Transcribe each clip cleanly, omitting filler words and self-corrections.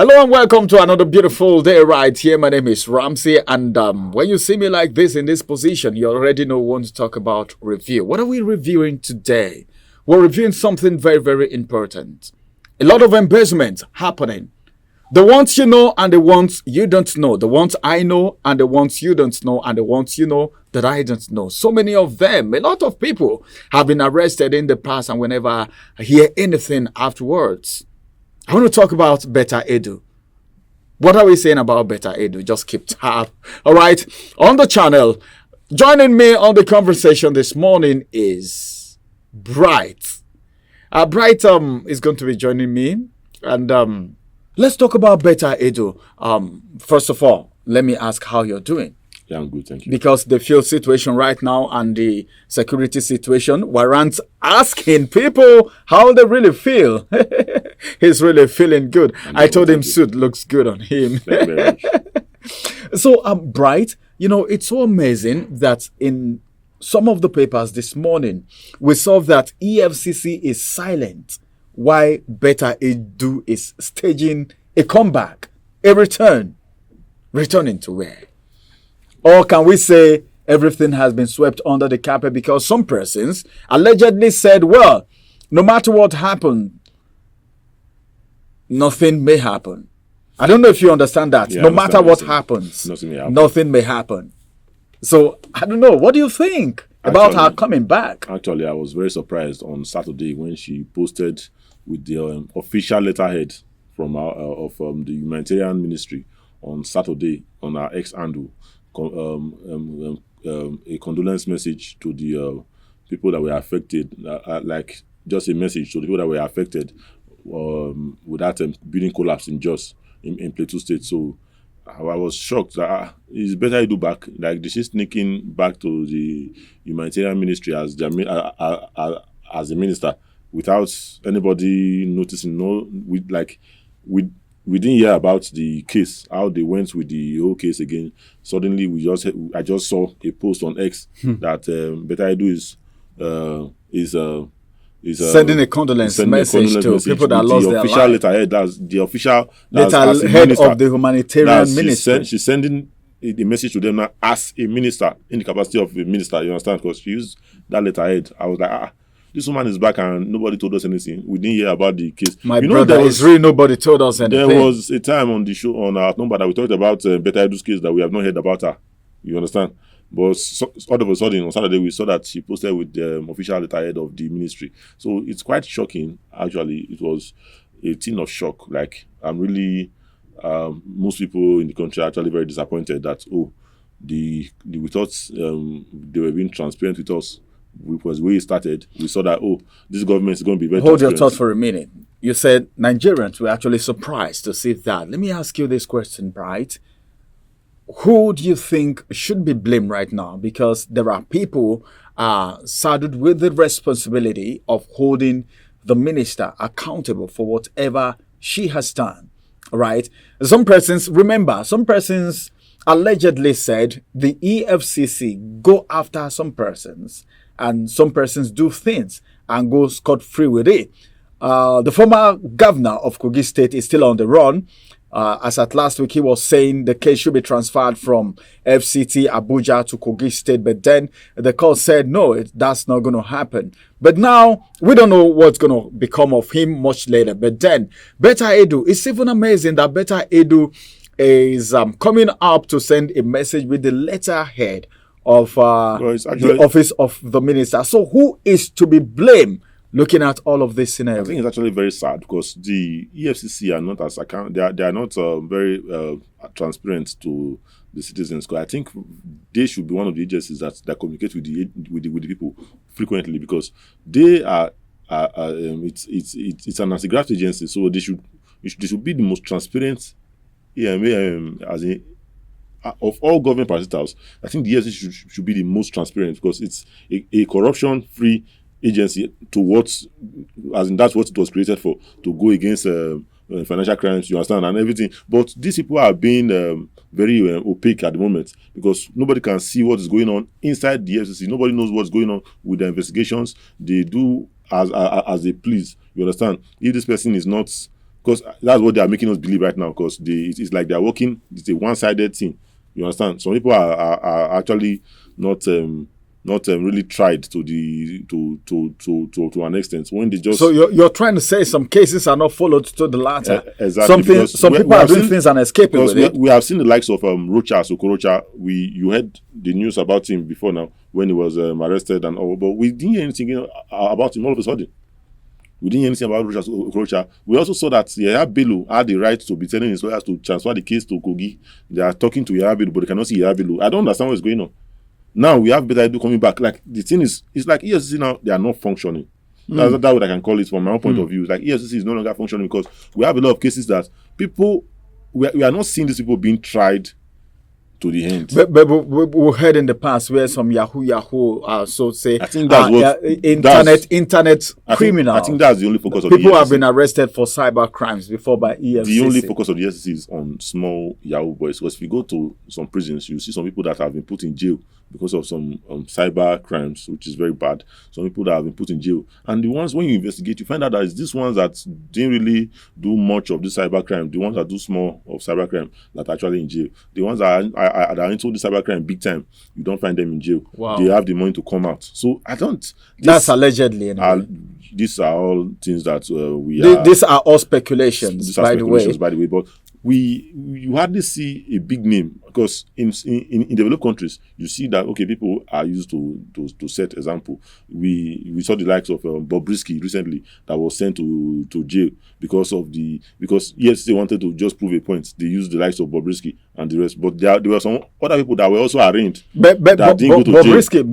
Hello and welcome to another beautiful day right here. My name is Ramsey, and when you see me like this in this position, you already know we want to talk about review. What are we reviewing today? We're reviewing something very, very important. A lot of embezzlement happening. The ones you know and the ones you don't know. The ones I know and the ones you don't know and the ones you know that I don't know. So many of them. A lot of people have been arrested in the past, and whenever I hear anything afterwards, I want to talk about Betta Edu. What are we saying about Betta Edu? Just keep tab. All right. On the channel, joining me on the conversation this morning is Bright. Bright is going to be joining me. And let's talk about Betta Edu. First of all, let me ask how you're doing. Yeah, I'm good, thank you. Because the fuel situation right now and the security situation warrants asking people how they really feel. He's really feeling good. I told him suit looks good on him. Thank you very much. So, Bright, it's so amazing that in some of the papers this morning, we saw that EFCC is silent while Betta Edu is staging a comeback, a return. Returning to where? Or can we say everything has been swept under the carpet because some persons allegedly said, well, no matter what happened, nothing may happen. I don't know if you understand that. Yeah, no matter what happens, nothing may happen. So, I don't know. What do you think about her coming back? Actually, I was very surprised on Saturday when she posted with the official letterhead from the humanitarian ministry on Saturday on our X handle. A condolence message to the people that were affected, like just a message to the people that were affected with that building collapse in Jos in Plateau State. So I was shocked that it's better to do back. Like she's sneaking back to the humanitarian ministry as a minister without anybody noticing. We didn't hear about the case, how they went with the whole case again. Suddenly, I just saw a post on X that Betta Edu is sending a condolence message to people that lost their life. Letterhead, that's the official letterhead of the humanitarian ministry. She's sending the message to them now as a minister, in the capacity of a minister. You understand? Because she used that letterhead. I was like, this woman is back and nobody told us anything. We didn't hear about the case. My brother, it's really nobody told us anything. There was a time on the show, on our number, that we talked about Betta Edu's case that we have not heard about her. You understand? But all of a sudden, on Saturday, we saw that she posted with the official letterhead of the ministry. So it's quite shocking, actually. It was a thing of shock. Like, I'm really, most people in the country are actually very disappointed that, we thought they were being transparent with us. Because we started, we saw that, this government is going to be very Hold your thought for a minute. You said Nigerians were actually surprised to see that. Let me ask you this question, Bright. Who do you think should be blamed right now? Because there are people saddled with the responsibility of holding the minister accountable for whatever she has done. Right? Some persons allegedly said the EFCC go after some persons, and some persons do things and go scot-free with it. The former governor of Kogi State is still on the run. As at last week, he was saying the case should be transferred from FCT Abuja to Kogi State. But then the court said, no, that's not going to happen. But now, we don't know what's going to become of him much later. But then, Betta Edu, it's even amazing that Betta Edu is coming up to send a message with the letterhead of the office of the minister. So who is to be blamed looking at all of this scenario? I think it's actually very sad because the EFCC are not they are not very transparent to the citizens. Because I think they should be one of the agencies that communicate with the people frequently, because they are it's an anti-graft agency, so they should be the most transparent of all government parastatals. I think the EFCC should be the most transparent, because it's a corruption-free agency that's what it was created for, to go against financial crimes, you understand, and everything. But these people are being very opaque at the moment, because nobody can see what is going on inside the EFCC. Nobody knows what's going on with the investigations. They do as they please, you understand. If this person is not Because that's what they are making us believe right now. Because it's like they are working. It's a one-sided thing. You understand? Some people are actually not really tried to an extent when they just. So you're trying to say some cases are not followed to the latter. Exactly. Some people are doing things and escaping with it. We have seen the likes of Rocha Sokorocha. You heard the news about him before now when he was arrested and all, but we didn't hear anything about him all of a sudden. We didn't hear anything about Rocha Sokorocha. We also saw that Yahya Bello had the right to be telling his lawyers to transfer the case to Kogi. They are talking to Yahya Bello, but they cannot see Yahya Bello. I don't understand what's going on. Now we have Betta Edu coming back. Like the thing is, it's like EFCC now, they are not functioning. That's what I can call it from my own point of view. It's like EFCC is no longer functioning because we have a lot of cases that people, we are not seeing these people being tried to the end. But we heard in the past where some Yahoo, so say, I think that's what internet criminal. I think that's the only focus of people the EFCC. have been arrested for cyber crimes before by EFCC. The only focus of the EFCC is on small Yahoo boys. Because if you go to some prisons, you see some people that have been put in jail because of some cyber crimes, which is very bad. Some people that have been put in jail. And the ones, when you investigate, you find out that it's these ones that didn't really do much of the cyber crime, the ones that do small of cyber crime that are actually in jail. The ones that are into the cyber crime big time, you don't find them in jail. Wow. They have the money to come out. So I don't. That's allegedly. Anyway. These are all things that These are all speculations, by the way. But you hardly see a big name because in developed countries you see that people are used to set example. We saw the likes of Bobrisky recently that was sent to jail because EFCC wanted to just prove a point. They used the likes of Bobrisky and the rest, but there were some other people that were also arraigned. But Bobrisky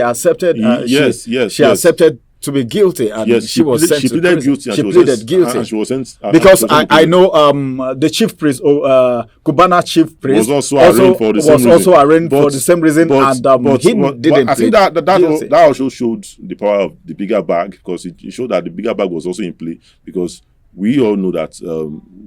accepted. She accepted to be guilty, and she was sent to prison. She pleaded guilty, and she was sent. Because I know the chief priest, Cubana chief priest, was also arraigned for the same reason, and he didn't. I think that also showed the power of the bigger bag, because it showed that the bigger bag was also in play, because we all know that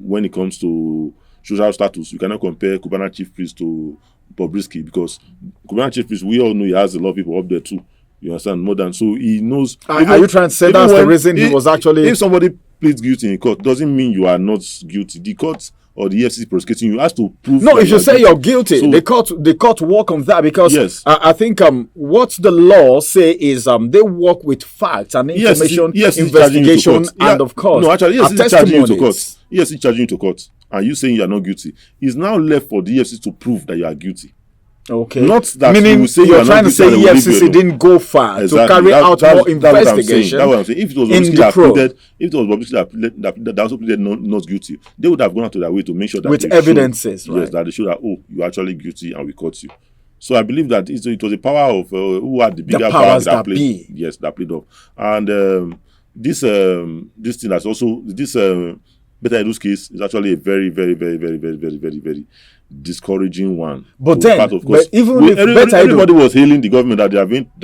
when it comes to social status, you cannot compare Cubana chief priest to Bobrisky, because Cubana chief priest, we all know he has a lot of people up there too. You understand? More than so he knows. Are you trying to say that's the reason he was actually? If somebody pleads guilty in court, doesn't mean you are not guilty. The court or the EFCC prosecuting you has to prove. No, if you say you're guilty, so, the court work on that, because yes. I think what the law say is they work with facts and information, investigation, and of course, no, actually, EFCC charging you to court. EFCC charging you to court, and you saying you are not guilty. It's now left for the EFCC to prove that you are guilty. Okay. Not that meaning you say you're trying to say EFCC didn't go far to carry out more investigation. That's what I'm saying. If it was Bobrisky that also pleaded not guilty, they would have gone out to their way to make sure that with evidences, right? Yes, that they show that you're actually guilty and we caught you. So I believe that it was the power of who had the bigger power that played. Yes, that played off. And this thing that's also this Betta Edu's case is actually a very, very, very, very, very, very, very, very discouraging one. But then, everybody was hailing the government that they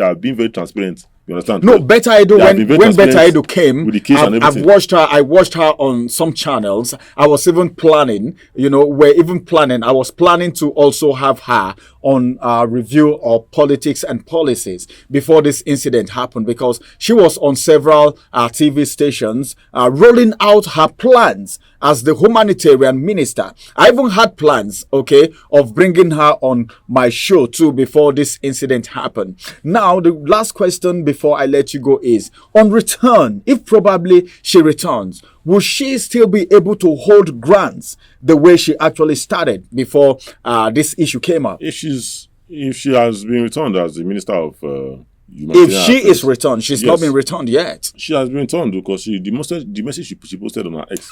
have been very transparent. You understand? No, Betta Edu, when Betta Edu came, with the case and everything. I watched her on some channels. I was even planning, I was planning to also have her on a review of politics and policies before this incident happened, because she was on several TV stations rolling out her plans as the humanitarian minister. I even had plans, of bringing her on my show too before this incident happened. Now, the last question before I let you go is, on return, if probably she returns, will she still be able to hold grants the way she actually started before this issue came up? If she has been returned as the minister of if she is returned, she's not been returned yet. She has been returned because the message she posted on her ex.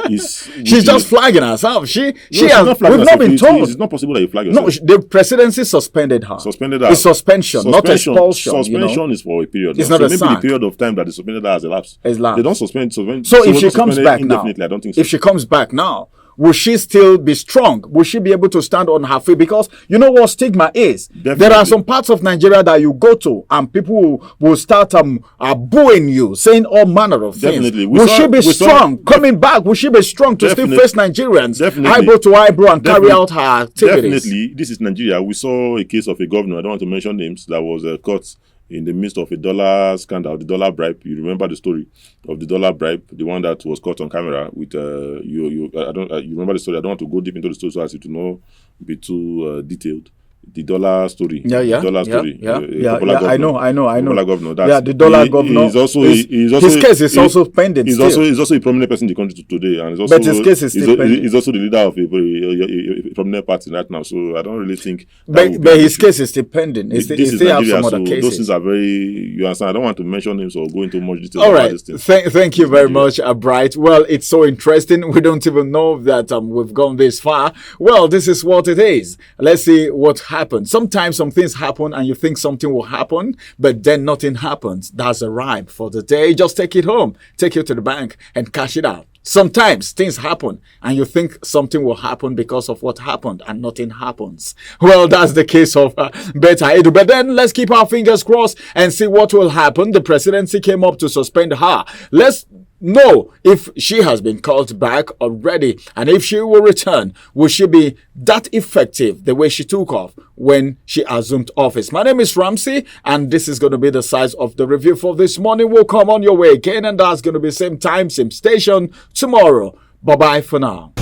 She's just flagging herself. We've not been told. It's not possible that you flag yourself. No, the presidency suspended her. It's suspension, not expulsion. Suspension is for a period. It's not a maybe sack. The period of time that the suspended her has elapsed. They don't suspend. So if she comes back now, I don't think so. If she comes back now, will she still be strong? Will she be able to stand on her feet? Because you know what stigma is. Definitely. There are some parts of Nigeria that you go to and people will start booing you, saying all manner of things. Definitely. Will she be strong? Coming back, will she be strong to still face Nigerians? Eyebrow to eyebrow and carry out her activities? Definitely. This is Nigeria. We saw a case of a governor, I don't want to mention names, that was caught in the midst of a dollar scandal, the dollar bribe. You remember the story of the dollar bribe, the one that was caught on camera with you remember the story. I don't want to go deep into the story so as to not be too detailed. The dollar story. Yeah. The dollar story. I know. Dollar governor. That's, the dollar governor. His case is also pending. He's also a prominent person in the country today, and but his case is still pending. He's also the leader of a prominent party right now. So I don't really think. But his case is still pending. He still have some other cases. Those things are very. You understand? I don't want to mention names or go into much detail. All right. Thank you very much, Bright. Well, it's so interesting. We don't even know that we've gone this far. Well, this is what it is. Let's see what happen. Sometimes some things happen and you think something will happen, but then nothing happens. That's a rhyme for the day. Just take it home, take it to the bank and cash it out. Sometimes things happen and you think something will happen because of what happened and nothing happens. Well, that's the case of Betta Edu. But then let's keep our fingers crossed and see what will happen. The presidency came up to suspend her. Let's know if she has been called back already, and if she will return, will she be that effective the way she took off when she assumed office? My name is Ramsey, and this is going to be the size of the review for this morning. Will come on your way again, and that's going to be same time, same station tomorrow. Bye bye for now.